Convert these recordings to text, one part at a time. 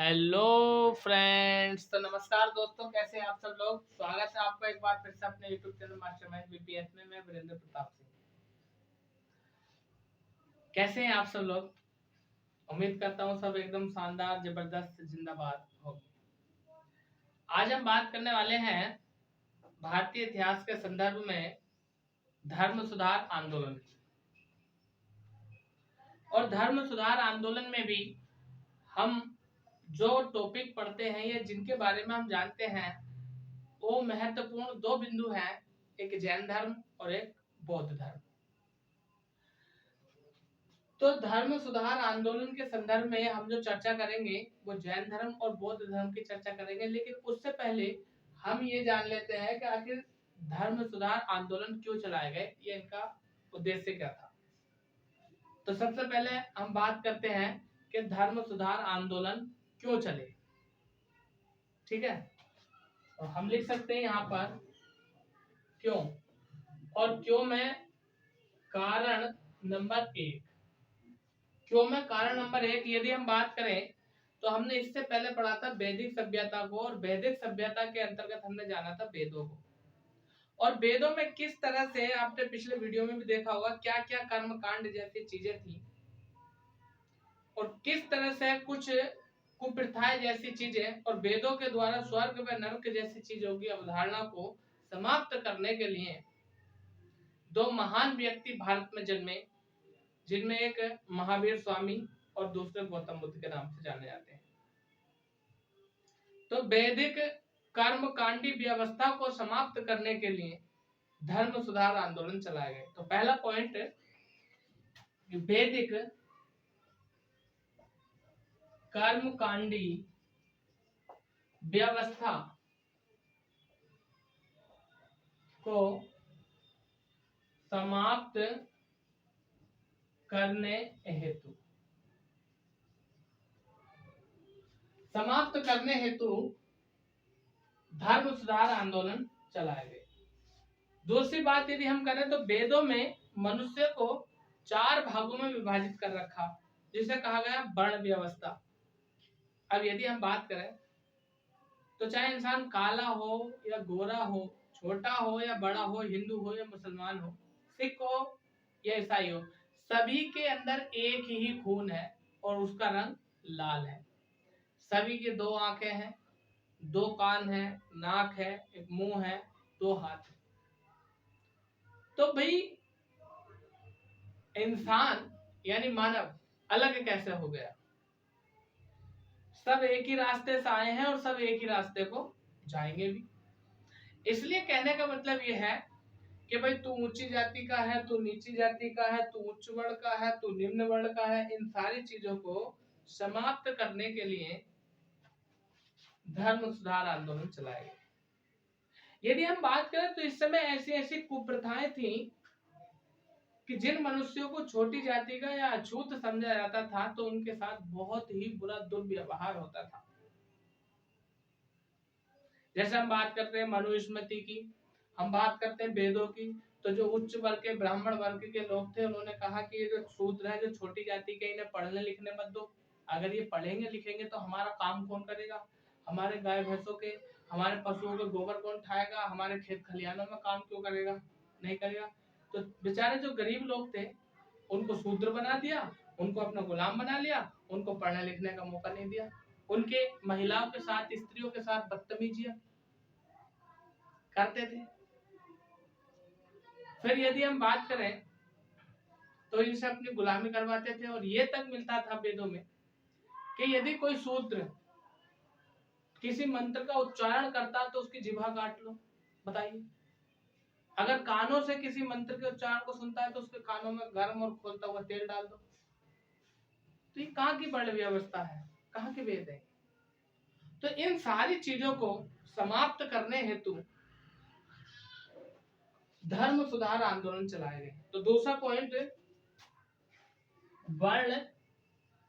Hello friends, तो नमस्कार दोस्तों, कैसे हैं आप सब लोग। स्वागत है आपका एक बार फिर से अपने यूट्यूब चैनल मास्टरमाइंड बीपीएस में। मैं वीरेंद्र प्रताप सिंह। कैसे हैं आप सब लोग। उम्मीद करता हूँ सब एकदम शानदार, जबरदस्त, जिंदाबाद होंगे। आज हम बात करने वाले हैं भारतीय इतिहास के संदर्भ में धर्म सुधार आंदोलन की। और धर्म सुधार आंदोलन में भी हम जो टॉपिक पढ़ते हैं या जिनके बारे में हम जानते हैं वो महत्वपूर्ण दो बिंदु हैं, एक जैन धर्म और एक बौद्ध धर्म। तो धर्म सुधार आंदोलन के संदर्भ में हम जो चर्चा करेंगे वो जैन धर्म और बौद्ध धर्म की चर्चा करेंगे, लेकिन उससे पहले हम ये जान लेते हैं कि आखिर धर्म सुधार आंदोलन क्यों चलाए गए, ये इनका उद्देश्य क्या था। तो सबसे पहले हम बात करते हैं कि धर्म सुधार आंदोलन क्यों चले। ठीक है, तो हम लिख सकते हैं यहाँ पर क्यों, और क्यों में कारण नंबर एक। क्यों में कारण नंबर एक, यदि हम बात करें तो हमने इससे पहले पढ़ा था वैदिक सभ्यता को, और वैदिक सभ्यता के अंतर्गत हमने जाना था वेदों को। और वेदों में किस तरह से, आपने पिछले वीडियो में भी देखा होगा, क्या क्या कर्म कांड जैसी चीजें थी, और किस तरह से कुछ कुप्रथाएं जैसी चीजें, और वेदों के द्वारा स्वर्ग व नरक जैसी चीजों की अवधारणा को समाप्त करने के लिए दो महान व्यक्ति भारत में जन्मे, जिनमें एक महावीर स्वामी और दूसरे गौतम बुद्ध के नाम से जाने जाते हैं। तो वैदिक कर्म कांडी व्यवस्था को समाप्त करने के लिए धर्म सुधार आंदोलन चलाए गए। तो पहला पॉइंट, वैदिक कर्म कांडी व्यवस्था को समाप्त करने हेतु धर्म सुधार आंदोलन चलाए गए। दूसरी बात यदि हम करें तो वेदों में मनुष्य को 4 भागों में विभाजित कर रखा, जिसे कहा गया वर्ण व्यवस्था। अब यदि हम बात करें तो चाहे इंसान काला हो या गोरा हो, छोटा हो या बड़ा हो, हिंदू हो या मुसलमान हो, सिख हो या ईसाई हो, सभी के अंदर एक ही खून है और उसका रंग लाल है। सभी के 2 आंखें हैं, 2 कान हैं, नाक है, एक मुंह है, 2 हाथ है। तो भाई इंसान यानी मानव अलग कैसे हो गया। सब एक ही रास्ते से आए हैं और सब एक ही रास्ते को जाएंगे भी। इसलिए कहने का मतलब यह है कि भाई तू ऊंची जाति का है, तू नीची जाति का है, तू उच्च वर्ण का है, तू निम्न वर्ण का है, इन सारी चीजों को समाप्त करने के लिए धर्म सुधार आंदोलन चलाए गए। यदि हम बात करें तो इस समय ऐसी ऐसी कुप्रथाएं थी कि जिन मनुष्यों को छोटी जाति का या अछूत समझा जाता था तो उनके साथ बहुत ही बुरा दुर्व्यवहार होता था। जैसे हम बात करते हैं मनुस्मृति की, हम बात करते हैं वेदों की, तो जो उच्च वर्ग के ब्राह्मण वर्ग के लोग थे उन्होंने कहा कि ये जो शूद्र है, जो छोटी जाति के, इन्हें पढ़ने लिखने मत दो। अगर ये पढ़ेंगे लिखेंगे तो हमारा काम कौन करेगा, हमारे गाय भैंसों के, हमारे पशुओं के गोबर कौन उठाएगा, हमारे खेत खलिहानों में काम क्यों करेगा, नहीं करेगा। तो बेचारे जो गरीब लोग थे उनको शूद्र बना दिया, उनको अपना गुलाम बना लिया, उनको पढ़ने लिखने का मौका नहीं दिया, उनके महिलाओं के साथ, स्त्रियों के साथ बदतमीजियां करते थे। फिर यदि हम बात करें तो इनसे अपनी गुलामी करवाते थे, और ये तक मिलता था वेदों में कि यदि कोई शूद्र किसी मंत्र का उच्चारण करता तो उसकी जिह्वा काट लो। बताइए, अगर कानों से किसी मंत्र के उच्चारण को सुनता है तो उसके कानों में गर्म और खोलता हुआ तेल डाल दो। तो ये कहाँ की वर्ण व्यवस्था है, कहाँ के वेद है। तो इन सारी चीजों को समाप्त करने हेतु धर्म सुधार आंदोलन चलाए गए। तो दूसरा पॉइंट, वर्ण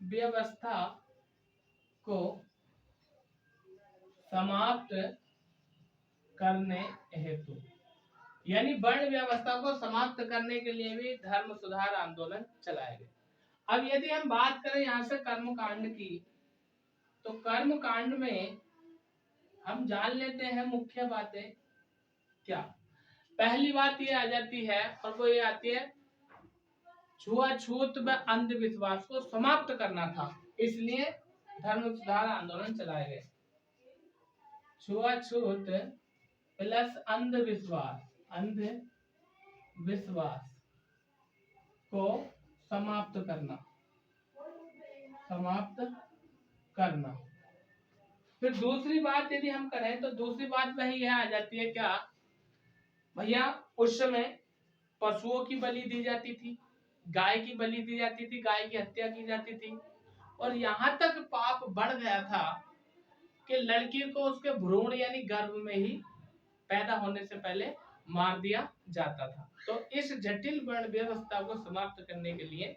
व्यवस्था को समाप्त करने हेतु, यानी वर्ण व्यवस्था को समाप्त करने के लिए भी धर्म सुधार आंदोलन चलाए गए। अब यदि हम बात करें यहाँ से कर्मकांड की, तो कर्म कांड में हम जान लेते हैं मुख्य बातें क्या। पहली बात ये आ जाती है, और वो ये आती है, छुआछूत व अंधविश्वास को समाप्त करना था, इसलिए धर्म सुधार आंदोलन चलाए गए। छुआछूत प्लस अंधविश्वास, अंधविश्वास को समाप्त करना, समाप्त करना। फिर दूसरी बात यदि हम करें तो दूसरी बात वही है आ जाती है क्या भैया, उस समय पशुओं की बलि दी जाती थी, गाय की बलि दी जाती थी, गाय की हत्या की जाती थी, और यहाँ तक पाप बढ़ गया था कि लड़की को उसके भ्रूण यानी गर्भ में ही पैदा होने से पहले मार दिया जाता था। तो इस जटिल वर्ण व्यवस्था को समाप्त करने के लिए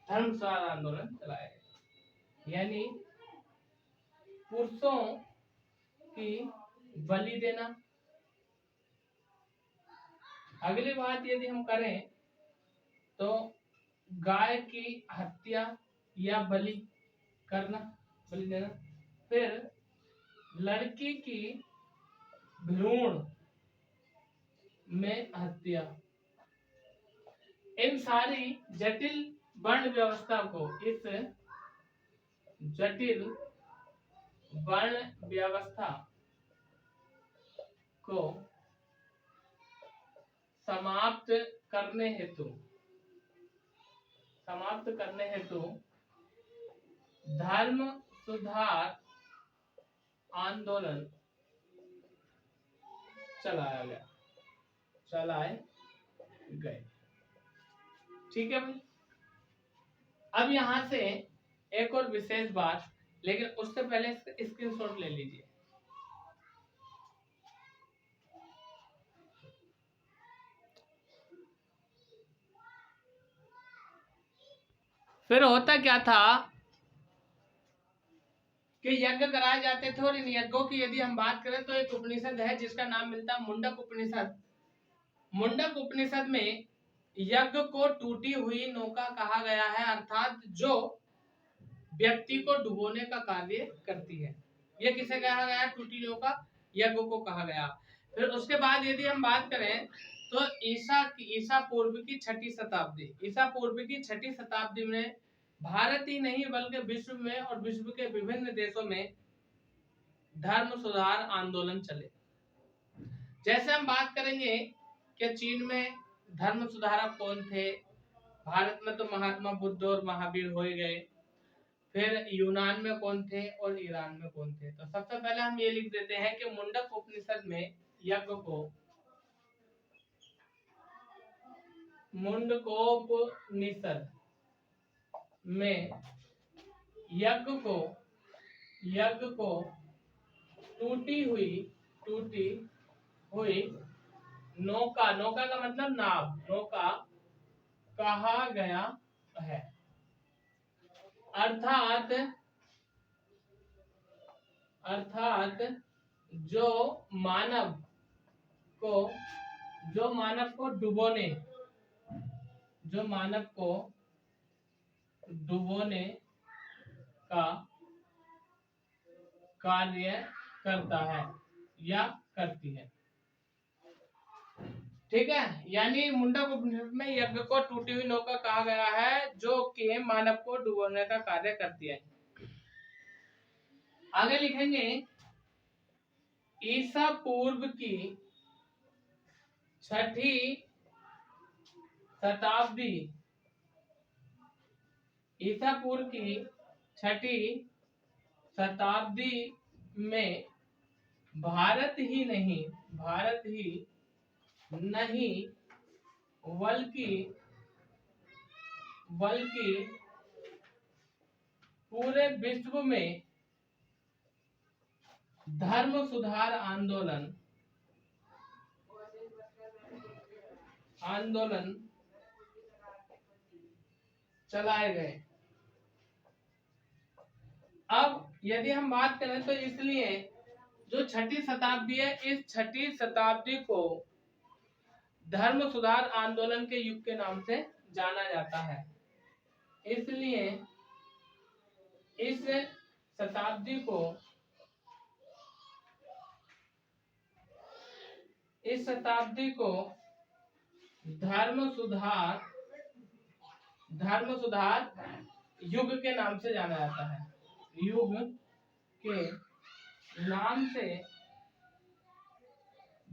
धर्म सुधार आंदोलन चलाया गया, यानी पुरुषों की बलि देना। अगली बात यदि हम करें तो गाय की हत्या या बलि करना, बलि देना। फिर लड़की की भ्रूण में हत्या। इन सारी जटिल वर्ण व्यवस्था को, इस जटिल वर्ण व्यवस्था को समाप्त करने हेतु धर्म सुधार आंदोलन चलाए गए। ठीक है भाई। अब यहां से एक और विशेष बात, लेकिन उससे पहले स्क्रीनशॉट ले लीजिए। फिर होता क्या था कि यज्ञ कराए जाते थे, और इन यज्ञों की यदि हम बात करें तो एक उपनिषद है जिसका नाम मिलता है मुंडक उपनिषद। मुंडक उपनिषद में यज्ञ को टूटी हुई नौका कहा गया है, अर्थात जो व्यक्ति को डुबोने का कार्य करती है। यह किसे कहा गया? टूटी नौका यज्ञ को कहा गया। फिर उसके बाद यदि हम बात करें तो ईसा पूर्व की छठी शताब्दी में भारत ही नहीं बल्कि विश्व में और विश्व के विभिन्न देशों में धर्म सुधार आंदोलन चले। जैसे हम बात करेंगे कि चीन में धर्म सुधारक कौन थे, भारत में तो महात्मा बुद्ध और महावीर हो गए, फिर यूनान में कौन थे और ईरान में कौन थे। तो सबसे पहले हम ये लिख देते हैं कि मुंडक उपनिषद में यज्ञ को, मुंडकोपनिषद में यज्ञ को टूटी हुई नौका का मतलब नाव, नौका कहा गया है। अर्थात जो मानव को डुबोने का कार्य करता है या करती है। ठीक है, यानी मुंडक उपनिषद में यज्ञ को टूटी हुई नौका कहा गया है जो कि मानव को डुबोने का कार्य करती है। आगे लिखेंगे ईसा पूर्व की छठी शताब्दी में भारत ही नहीं बल्कि पूरे विश्व में धर्म सुधार आंदोलन चलाए गए। अब यदि हम बात करें तो इसलिए जो छठी शताब्दी है, इस छठी शताब्दी को धर्म सुधार आंदोलन के युग के नाम से जाना जाता है। इसलिए इस शताब्दी को इस शताब्दी को धर्म सुधार युग के नाम से जाना जाता है। युग के नाम से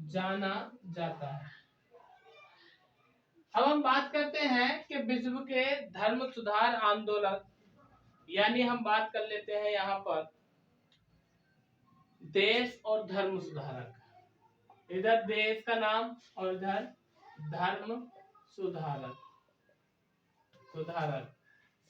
जाना जाता है। अब हम बात करते हैं कि विश्व के धर्म सुधार आंदोलक, यानी हम बात कर लेते हैं यहाँ पर देश और धर्म सुधारक। इधर देश का नाम और इधर धर्म सुधारक।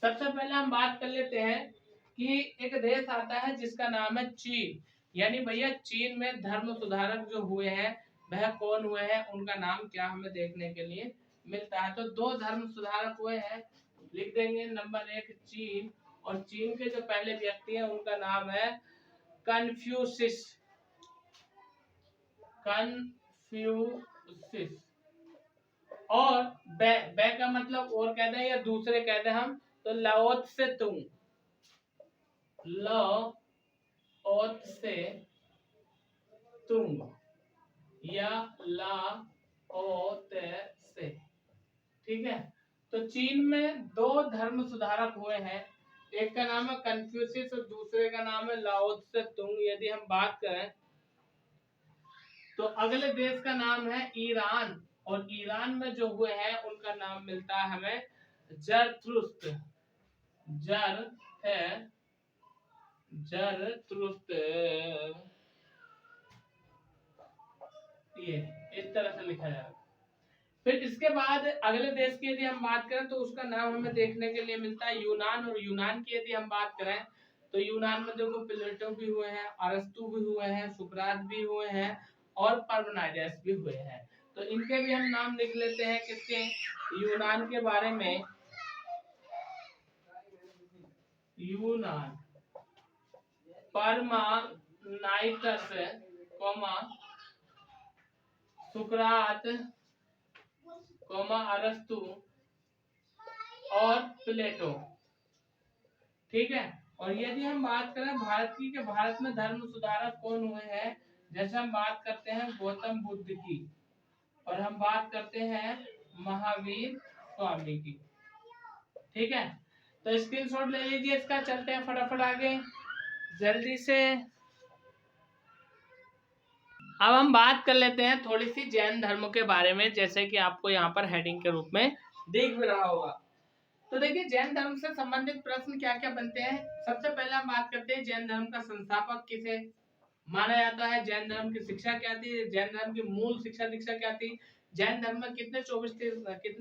सबसे पहले हम बात कर लेते हैं कि एक देश आता है जिसका नाम है चीन। यानी भैया चीन में धर्म सुधारक जो हुए हैं वह कौन हुए हैं, उनका नाम क्या हमें देखने के लिए मिलता है। तो 2 धर्म सुधारक हुए हैं, लिख देंगे। नंबर 1 चीन, और चीन के जो पहले व्यक्ति हैं उनका नाम है कन्फ्यूशियस। और बे का मतलब और कह दें या दूसरे कह दें हम, तो लाओ त्से तुंग। लाओ त्से तुंग या लाओ त्से, ठीक है। तो चीन में 2 धर्म सुधारक हुए हैं, एक का नाम है कन्फ्यूशियस और दूसरे का नाम है लाओ त्से तुंग। यदि हम बात करें तो अगले देश का नाम है ईरान, और ईरान में जो हुए हैं उनका नाम मिलता है हमें जरथुस्त्र। ये इस तरह से लिखा जाएगा। फिर इसके बाद अगले देश की यदि हम बात करें तो उसका नाम हमें देखने के लिए मिलता है यूनान, और यूनान की यदि हम बात करें तो यूनान में देखो प्लेटो भी हुए हैं, अरस्तु भी हुए हैं, सुकरात भी हुए हैं और पार्मेनाइडस भी हुए हैं। तो इनके भी हम नाम लिख लेते हैं किसके, यूनान के बारे में। यूनान, पार्मेनाइडस, सुकरात, अरस्तु और प्लेटो, ठीक है। और यदि हम बात करें भारत की, कि भारत में धर्म सुधारक कौन हुए हैं, जैसे हम बात करते हैं गौतम बुद्ध की, और हम बात करते हैं महावीर स्वामी की, ठीक है। तो स्क्रीनशॉट ले लीजिए इसका, चलते हैं फटाफट आगे जल्दी से। अब हम बात कर लेते हैं थोड़ी सी जैन धर्म के बारे में, जैसे कि आपको यहाँ पर हेडिंग के रूप में दिख भी रहा होगा। तो देखिए जैन धर्म से संबंधित प्रश्न क्या क्या बनते हैं। सबसे पहले हम बात करते हैं जैन धर्म का संस्थापक किसे माना जाता है, जैन धर्म की शिक्षा क्या थी, जैन धर्म की मूल शिक्षा दीक्षा क्या थी, जैन धर्म में कितने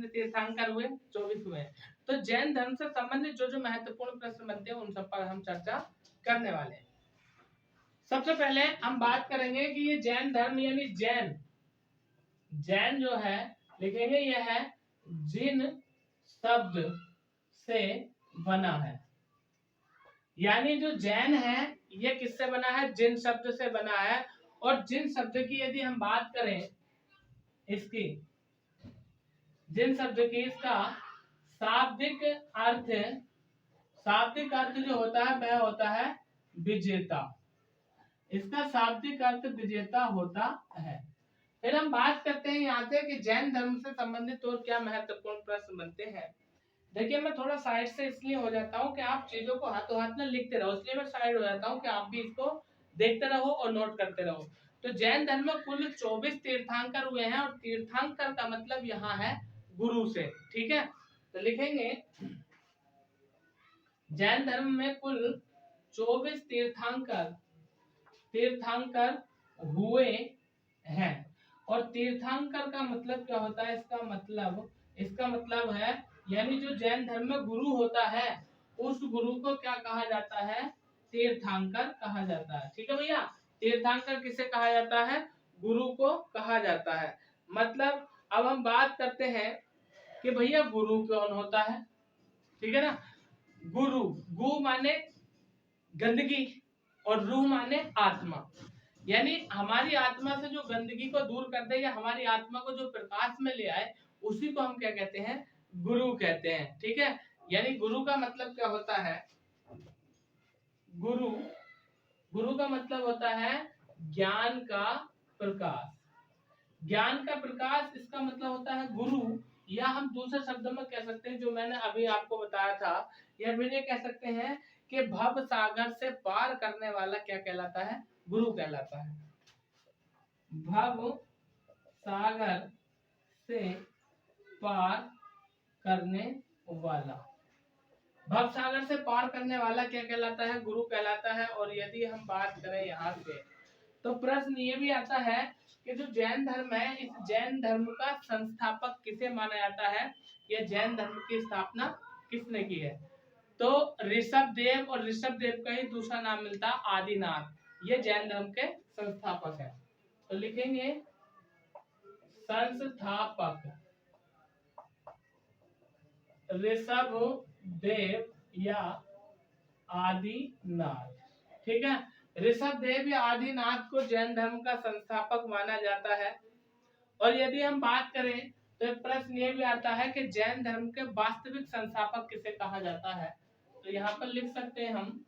तीर्थंकर हुए, 24 हुए। तो जैन धर्म से संबंधित जो जो महत्वपूर्ण प्रश्न बनते हैं उन सब पर हम चर्चा करने वाले हैं। सबसे पहले हम बात करेंगे कि ये जैन धर्म यानी जैन जो है लिखेंगे यह है जिन शब्द से बना है। यानी जो जैन है ये किससे बना है, जिन शब्द से बना है। और जिन शब्द की यदि हम बात करें इसकी, जिन शब्द की इसका शाब्दिक अर्थ जो होता है वह होता है विजेता। इसका शाब्दिक अर्थ विजेता होता है। फिर हम बात करते हैं यहाँ से कि जैन धर्म से संबंधित और क्या महत्वपूर्ण प्रश्न बनते हैं। देखिए मैं थोड़ा साइड से इसलिए हो जाता हूँ कि आप चीजों को हाथों हाथ में लिखते रहो, इसलिए मैं साइड हो जाता हूँ कि आप भी इसको देखते रहो और नोट करते रहो। तो जैन धर्म में कुल 24 तीर्थंकर हुए हैं, और तीर्थंकर का मतलब यहाँ है गुरु से, ठीक है। तो लिखेंगे जैन धर्म में कुल 24 तीर्थंकर हुए हैं। और तीर्थंकर का मतलब क्या होता है, इसका मतलब है यानी जो जैन धर्म में गुरु होता है उस गुरु को क्या कहा जाता है, तीर्थंकर कहा जाता है, ठीक है भैया। तीर्थंकर किसे कहा जाता है, गुरु को कहा जाता है। मतलब अब हम बात करते हैं कि भैया गुरु कौन होता है, ठीक है ना। गु माने गंदगी और रूह माने आत्मा, यानी हमारी आत्मा से जो गंदगी को दूर कर दे या हमारी आत्मा को जो प्रकाश में ले आए उसी को हम क्या कहते हैं, गुरु कहते हैं, ठीक है। यानी गुरु का मतलब क्या होता है, गुरु, गुरु का मतलब होता है ज्ञान का प्रकाश। ज्ञान का प्रकाश इसका मतलब होता है गुरु, या हम दूसरे शब्दों में कह सकते हैं जो मैंने अभी आपको बताया था, या फिर ये कह सकते हैं कि भव सागर से पार करने वाला क्या कहलाता है? गुरु कहलाता है। भव सागर से पार करने वाला, भव सागर से पार करने वाला क्या कहलाता है? गुरु कहलाता है। और यदि हम बात करें यहाँ से, तो प्रश्न ये भी आता है कि जो जैन धर्म है, इस जैन धर्म का संस्थापक किसे माना जाता है, या जैन धर्म की स्थापना किसने की है? तो ऋषभ देव, और ऋषभ देव का ही दूसरा नाम मिलता है आदिनाथ, ये जैन धर्म के संस्थापक है। तो लिखेंगे संस्थापक ऋषभ देव या आदिनाथ। ठीक है, ऋषभ देव या आदिनाथ को जैन धर्म का संस्थापक माना जाता है। और यदि हम बात करें तो प्रश्न ये भी आता है कि जैन धर्म के वास्तविक संस्थापक किसे कहा जाता है? तो यहाँ पर लिख सकते हैं हम,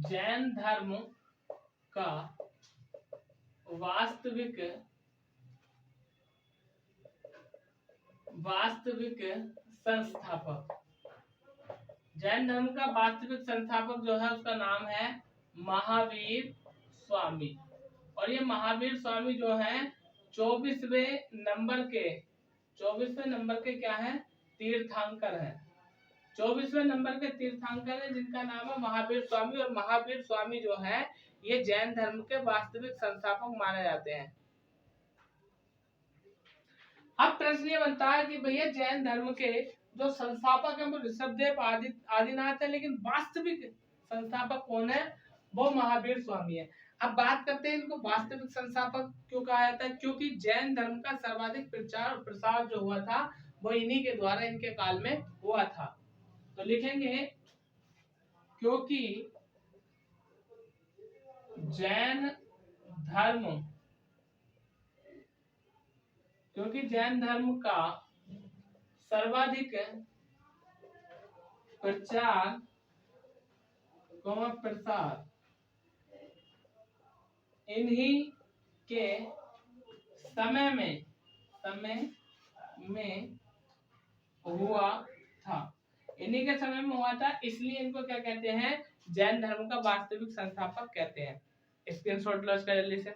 जैन धर्म का वास्तविक संस्थापक, जैन धर्म का वास्तविक संस्थापक जो है उसका नाम है महावीर स्वामी। और ये महावीर स्वामी जो है 24वें नंबर के क्या है? तीर्थंकर है। 24वें नंबर के तीर्थंकर है जिनका नाम है महावीर स्वामी। और महावीर स्वामी जो है ये जैन धर्म के वास्तविक संस्थापक माने जाते हैं। अब प्रश्न ये बनता है कि भैया जैन धर्म के जो संस्थापक है वो ऋषभदेव आदिनाथ है, लेकिन वास्तविक संस्थापक कौन है? वो महावीर स्वामी है। अब बात करते हैं इनको वास्तविक संस्थापक क्यों कहा जाता है? क्योंकि जैन धर्म का सर्वाधिक प्रचार और प्रसार जो हुआ था वो इन्हीं के द्वारा, इनके काल में हुआ था। तो लिखेंगे क्योंकि जैन धर्म का सर्वाधिक प्रचार प्रसार इन्हीं के समय में हुआ था, इन्हीं के समय में हुआ था, इसलिए इनको क्या कहते हैं? जैन धर्म का वास्तविक संस्थापक कहते हैं। स्क्रीनशॉट लो इसका जल्दी से।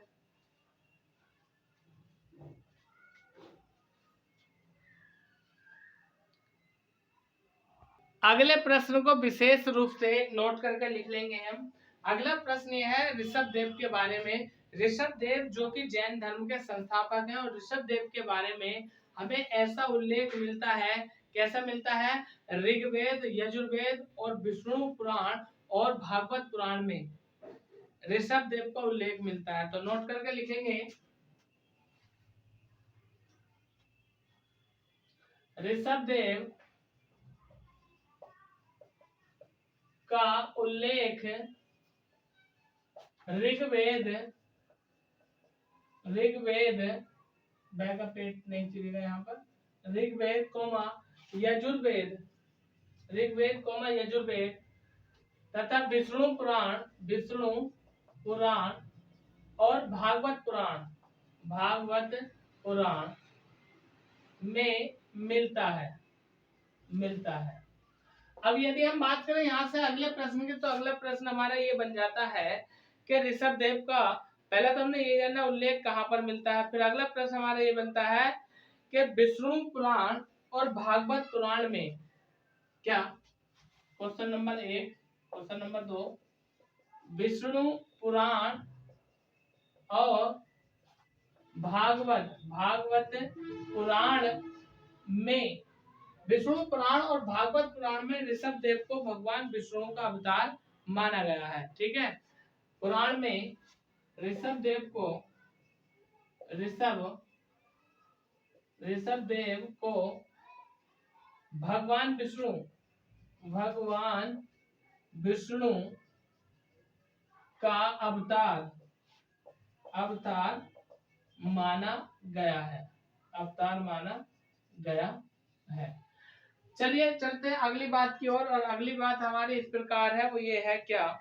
अगले प्रश्न को विशेष रूप से नोट करके लिख लेंगे हम। अगला प्रश्न यह है ऋषभ देव के बारे में। ऋषभ देव जो कि जैन धर्म के संस्थापक हैं, और ऋषभ देव के बारे में हमें ऐसा उल्लेख मिलता है, कैसा मिलता है? ऋग्वेद, यजुर्वेद और विष्णु पुराण और भागवत पुराण में ऋषभ देव का उल्लेख मिलता है। तो नोट करके लिखेंगे ऋषभ देव का उल्लेख ऋग्वेद बैकअप पेट नहीं चलेगा यहाँ पर, ऋग्वेद यजुर्वेद तथा विष्णु पुराण और भागवत पुराण में मिलता है। अब यदि हम बात करें यहाँ से अगले प्रश्न की, तो अगला प्रश्न हमारा ये बन जाता है कि ऋषभ देव का, पहले तो हमने ये जाना उल्लेख कहाँ पर मिलता है, फिर अगला प्रश्न हमारा ये बनता है कि विष्णु पुराण और भागवत पुराण में क्या? Question number 1। Question number 2, Vishnu Purana और भागवत पुराण में, विष्णु पुराण और भागवत पुराण में ऋषभ देव को भगवान विष्णु का अवतार माना गया है। ठीक है, पुराण में ऋषभ देव को भगवान विष्णु का अवतार माना गया है। चलिए चलते हैं अगली बात की ओर। और अगली बात हमारी इस प्रकार है, वो ये है क्या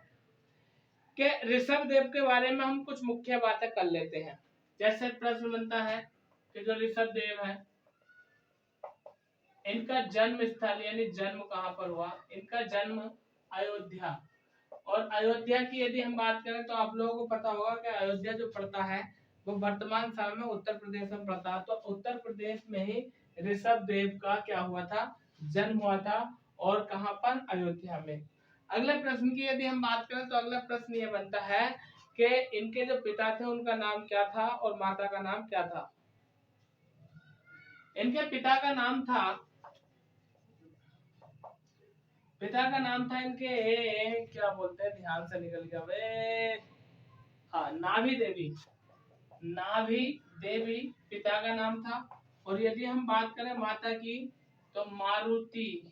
कि ऋषभदेव के बारे में हम कुछ मुख्य बातें कर लेते हैं। जैसे प्रश्न बनता है कि जो ऋषभदेव है, इनका जन्म स्थल यानी जन्म कहाँ पर हुआ। इनका जन्म अयोध्या, और अयोध्या की यदि हम बात करें तो आप लोगों को पता होगा कि अयोध्या जो पड़ता है वो वर्तमान समय में उत्तर प्रदेश में पड़ता है। तो उत्तर प्रदेश में ही ऋषभदेव का क्या हुआ था, जन्म हुआ था, और कहाँ पर, अयोध्या में। अगले प्रश्न की यदि हम बात करें तो अगला प्रश्न ये बनता है कि इनके जो पिता थे उनका नाम क्या था और माता का नाम क्या था। इनके पिता का नाम था इनके क्या बोलते हैं, ध्यान से निकल गया वे, हाँ, नाभी देवी पिता का नाम था। और यदि हम बात करें माता की तो मारुति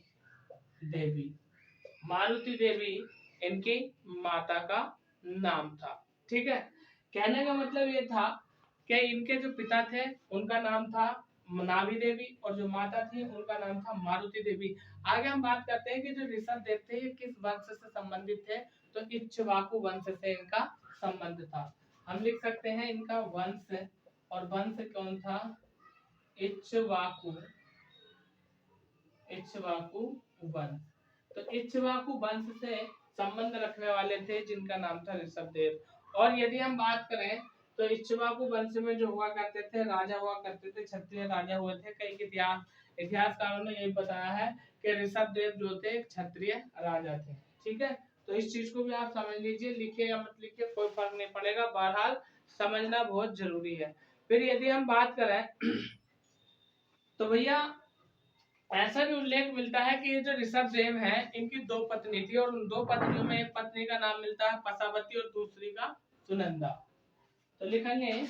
देवी इनकी माता का नाम था। ठीक है, कहने का मतलब ये था कि इनके जो पिता थे उनका नाम था नाभी देवी, और जो माता थी उनका नाम था मारुति देवी। आगे हम बात करते हैं कि जो ऋषभदेव थे ये किस वंश से संबंधित थे। तो इक्ष्वाकु वंश से इनका संबंध था। हम लिख सकते हैं इनका वंश, और वंश कौन था, इक्ष्वाकु वंश। तो इक्ष्वाकु वंश से संबंध रखने वाले थे जिनका नाम था ऋषभदेव। और यदि हम बात करें तो इक्ष्वाकु वंश में जो हुआ करते थे, राजा हुआ करते थे, क्षत्रिय राजा हुए थे। कई इतिहासकारों ने यही बताया है कि ऋषभदेव जो थे क्षत्रिय राजा थे। ठीक है, तो इस चीज को भी आप समझ लीजिए, लिखे या मत लिखे कोई फर्क नहीं पड़ेगा, बहरहाल समझना बहुत जरूरी है। फिर यदि हम बात करें तो भैया ऐसा भी उल्लेख मिलता है कि ये जो ऋषभदेव हैं इनकी दो पत्नी थी, और उन दो पत्नियों में एक पत्नी का नाम मिलता है पसावती और दूसरी का सुनंदा। तो लिखेंगे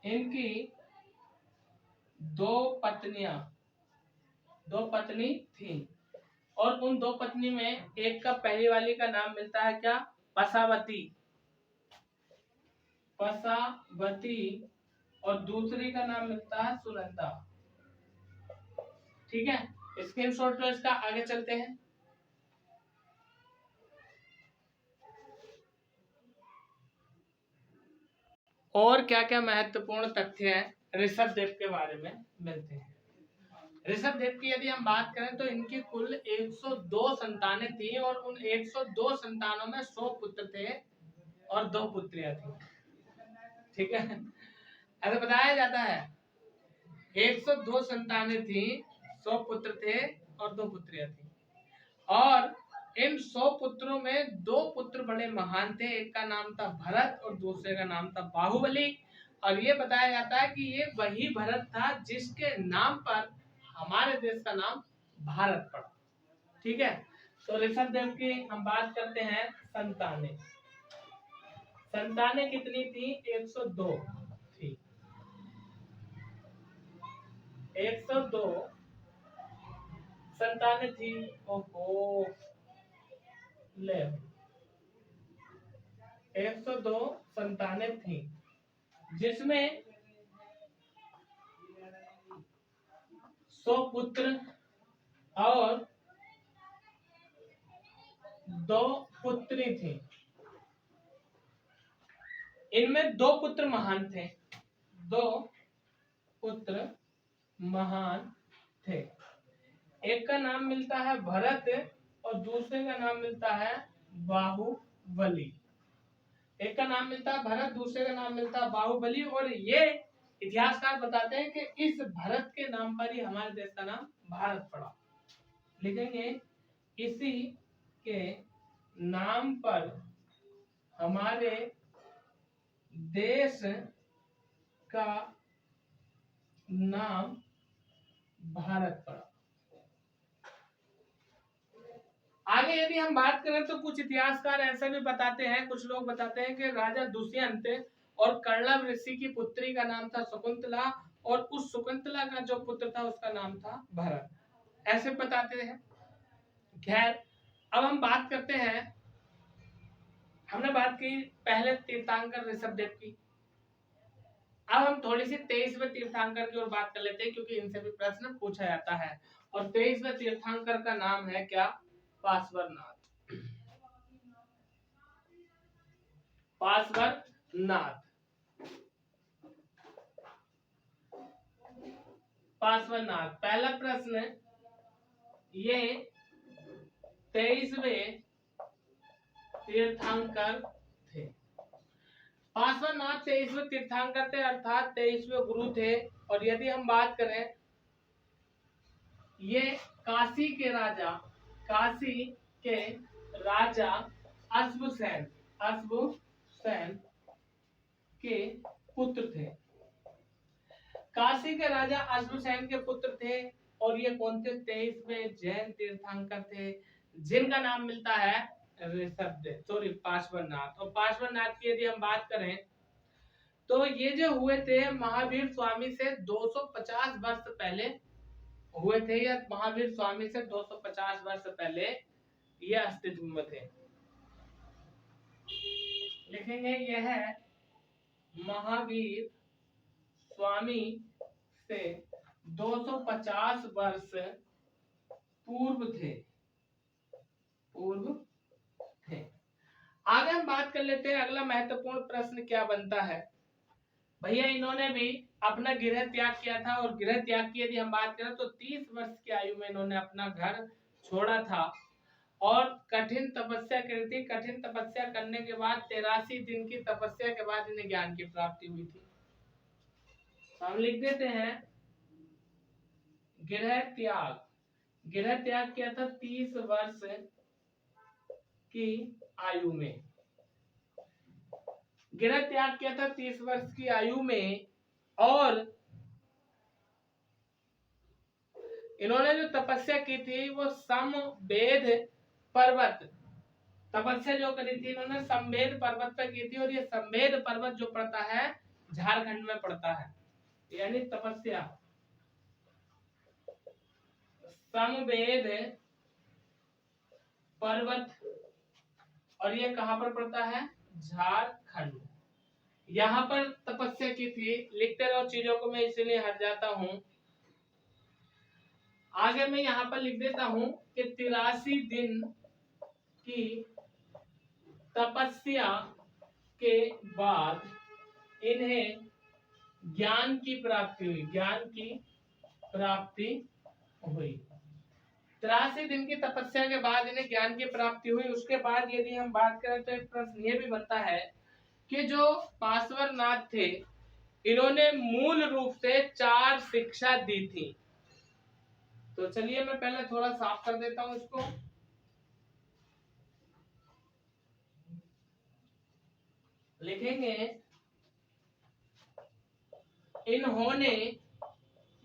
इनकी दो पत्नी थी, और उन दो पत्नी में एक का पहली वाली का नाम मिलता है क्या, पसावती, और दूसरी का नाम मिलता है सुनंदा। ठीक है, स्क्रीनशॉट लो इसका, आगे चलते हैं। और क्या क्या महत्वपूर्ण तथ्य है ऋषभदेव के बारे में मिलते हैं। ऋषभदेव की यदि हम बात करें तो इनकी कुल 102 संतानें थी, और उन 102 संतानों में 100 पुत्र थे और 2 पुत्रियां थी। ठीक है, ऐसा बताया जाता है 102 संतानें थी, 100 पुत्र थे और 2 पुत्रियां थी। और इन 100 पुत्रों में 2 पुत्र बड़े महान थे, एक का नाम था भरत और दूसरे का नाम था बाहुबली। और ये बताया जाता है कि ये वही भरत था जिसके नाम पर हमारे देश का नाम भारत पड़ा। ठीक है, तो ऋषभदेव की हम बात करते हैं संतानें कितनी थी, 102 थी। 102 संतानें थी। ओहो, ले 102 संतानें थी, जिसमें 100 पुत्र और 2 पुत्री थी। इनमें 2 पुत्र महान थे, 2 पुत्र महान थे। एक का नाम मिलता है भरत और दूसरे का नाम मिलता है बाहुबली। एक का नाम मिलता है भरत, दूसरे का नाम मिलता है बाहुबली। और ये इतिहासकार बताते हैं कि इस भरत के नाम पर ही हमारे देश का नाम भारत पड़ा। लिखेंगे इसी के नाम पर हमारे देश का नाम भारत पड़ा। आगे यदि हम बात करें तो कुछ इतिहासकार ऐसे भी बताते हैं, कुछ लोग बताते हैं कि राजा दुष्यंत और कर्णव ऋषि की पुत्री का नाम था शकुंतला, और उस शकुंतला का जो पुत्र था उसका नाम था भरत, ऐसे बताते हैं। खैर, अब हम बात करते हैं, हमने बात की पहले तीर्थंकर ऋषभदेव की। अब हम थोड़ी सी 23वें तीर्थंकर की ओर बात कर लेते हैं, क्योंकि इनसे भी प्रश्न पूछा जाता है। और 23वें तीर्थंकर का नाम है क्या? पार्श्वनाथ। पार्श्वनाथ। पार्श्वनाथ। पहला प्रश्न, ये 23वें तीर्थंकर थे। पार्श्वनाथ 23वें तीर्थंकर थे, अर्थात 23वें गुरु थे। और यदि हम बात करें, ये काशी के राजा, काशी के राजा अश्वसेन, अश्वसेन के पुत्र थे। काशी के राजा अश्वसेन के पुत्र थे। और ये कौन थे? 23वें जैन तीर्थंकर थे, जिनका नाम मिलता है पार्श्वनाथ। और पार्श्वनाथ की यदि हम बात करें, तो ये जो हुए थे महावीर स्वामी से 250 वर्ष पहले हुए थे, या महावीर स्वामी से 250 वर्ष पहले ये अस्तित्व में थे। लिखेंगे यह महावीर स्वामी से 250 वर्ष पूर्व थे। आगे हम बात कर लेते हैं, अगला महत्वपूर्ण प्रश्न क्या बनता है। भैया इन्होंने भी अपना गृह त्याग किया था, और गृह त्याग की यदि हम बात करें तो 30 वर्ष की आयु में इन्होंने अपना घर छोड़ा था और कठिन तपस्या करी थी। कठिन तपस्या करने के बाद 83 दिन की तपस्या के बाद इन्हें ज्ञान की प्राप्ति हुई थी। हम लिख देते हैं गृह त्याग। गृह त्याग किया था 30 वर्ष की आयु में। गृह त्याग किया था 30 वर्ष की आयु में। और इन्होंने जो तपस्या की थी वो समवेद पर्वत, तपस्या जो करी थी इन्होंने समवेद पर्वत पर की थी। और ये समवेद पर्वत जो पड़ता है झारखंड में पड़ता है, यानी तपस्या समवेद पर्वत। और ये कहां पर पड़ता है? झारखंड। यहां पर तपस्या की थी। लिखते रहो चीजों को, मैं इसलिए हट जाता हूं। आगे मैं यहाँ पर लिख देता हूं कि 83 दिन की तपस्या के बाद इन्हें ज्ञान की प्राप्ति हुई। ज्ञान की प्राप्ति हुई। 83 दिन की तपस्या के बाद इन्हें ज्ञान की प्राप्ति हुई। उसके बाद यदि हम बात करें तो एक प्रश्न ये भी बनता है कि जो पार्श्वनाथ थे इन्होंने मूल रूप से 4 शिक्षा दी थी। तो चलिए मैं पहले थोड़ा साफ कर देता हूं इसको। लिखेंगे इन्होंने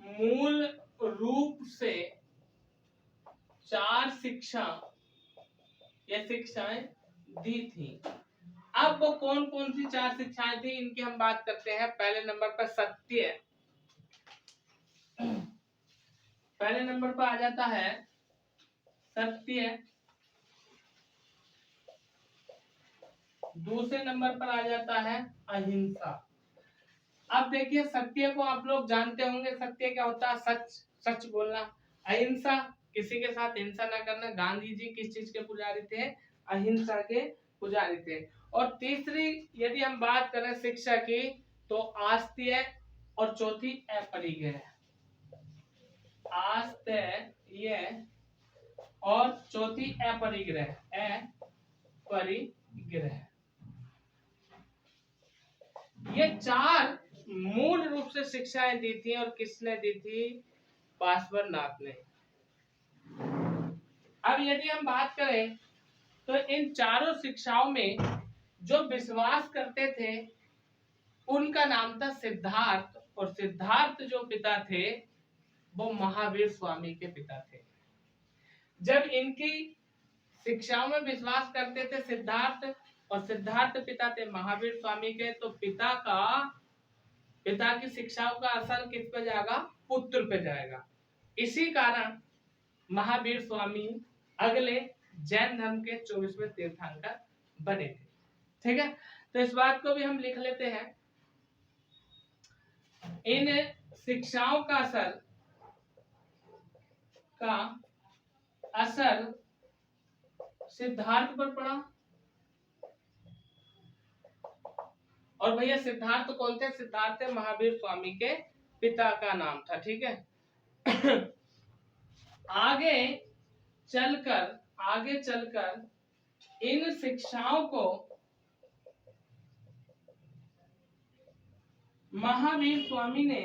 मूल रूप से 4 शिक्षा या शिक्षाएं दी थी। अब वो कौन कौन सी 4 शिक्षाएं थी इनकी हम बात करते हैं। पहले नंबर पर सत्य, पहले नंबर पर आ जाता है सत्य। दूसरे नंबर पर आ जाता है अहिंसा। अब देखिए सत्य को आप लोग जानते होंगे, सत्य क्या होता है? सच, सच बोलना। अहिंसा, किसी के साथ हिंसा न करना। गांधी जी किस चीज के पुजारी थे? अहिंसा के पुजारी थे। और तीसरी यदि हम बात करें शिक्षा की तो आस्तेय, और चौथी अपरिग्रह। आस्तेय और चौथी अपरिग्रह। अपरिग्रह, ये 4 मूल रूप से शिक्षाएं दी थी। और किसने दी थी? पार्श्वनाथ ने। अब यदि हम बात करें तो इन चारों शिक्षाओं में जो विश्वास करते थे उनका नाम था सिद्धार्थ। और सिद्धार्थ जो पिता थे वो महावीर स्वामी के पिता थे। जब इनकी शिक्षाओं में विश्वास करते थे सिद्धार्थ, और सिद्धार्थ पिता थे महावीर स्वामी के, तो पिता की शिक्षाओं का असर किस पे जाएगा? पुत्र पे जाएगा। इसी कारण महावीर स्वामी अगले जैन धर्म के 24वें तीर्थंकर बने थे। ठीक है, तो इस बात को भी हम लिख लेते हैं। इन शिक्षाओं का असर का असर सिद्धार्थ पर पड़ा। और भैया सिद्धार्थ कौन थे? सिद्धार्थ महावीर स्वामी के पिता का नाम था। ठीक है। आगे चलकर इन शिक्षाओं को महावीर स्वामी ने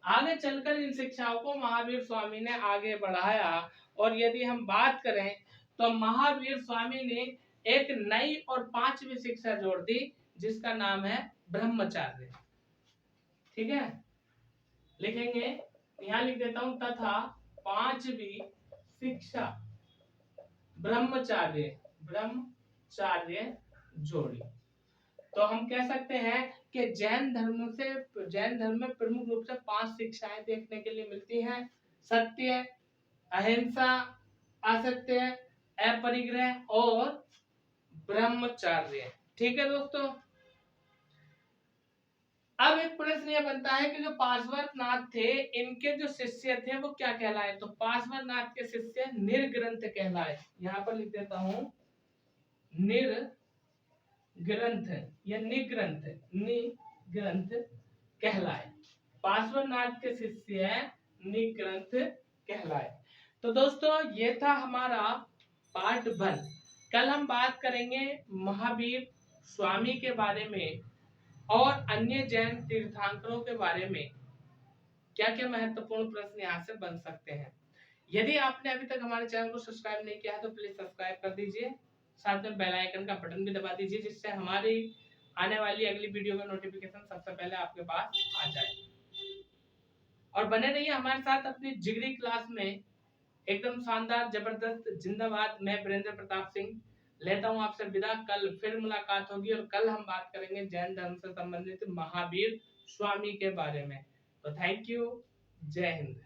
आगे चलकर इन शिक्षाओं को महावीर स्वामी ने आगे बढ़ाया। और यदि हम बात करें तो महावीर स्वामी ने एक नई और पांचवी शिक्षा जोड़ दी जिसका नाम है ब्रह्मचर्य। ठीक है, लिखेंगे, यहां लिख देता हूं, तथा पांचवी शिक्षा ब्रह्मचर्य जोड़ी। तो हम कह सकते हैं कि जैन धर्म में प्रमुख रूप से 5 शिक्षाएं देखने के लिए मिलती हैं। सत्य, अहिंसा, असत्य, अपरिग्रह और ब्रह्मचर्य। ठीक है दोस्तों। अब एक प्रश्न यह बनता है कि जो पार्श्वनाथ थे इनके जो शिष्य थे वो क्या कहलाए? तो पार्श्वनाथ के शिष्य निर्ग्रंथ कहलाए। यहां पर लिख देता हूं, निर्ग्रंथ या निग्रंथ कहलाए। पार्श्वनाथ के शिष्य निग्रंथ कहलाए। तो दोस्तों ये था हमारा पार्ट 1। कल हम बात करेंगे महावीर स्वामी के बारे में और अन्य जैन तीर्थंकरों के बारे में। क्या क्या महत्वपूर्ण प्रश्न यहाँ से बन सकते हैं। यदि आपने अभी तक हमारे चैनल को सब्सक्राइब नहीं किया है तो प्लीज सब्सक्राइब कर दीजिए, साथ में बेल आइकन का बटन भी दबा दीजिए जिससे हमारी आने वाली अगली वीडियो का नोटिफिकेशन सबसे पहले आपके पास आ जाए। और बने रहिए हमारे साथ अपनी जिगरी क्लास में। एकदम शानदार, जबरदस्त, जिंदाबाद। मैं वीरेंद्र प्रताप सिंह लेता हूं आपसे विदा। कल फिर मुलाकात होगी और कल हम बात करेंगे जैन धर्म से संबंधित महावीर स्वामी के बारे में। तो थैंक यू, जय हिंद।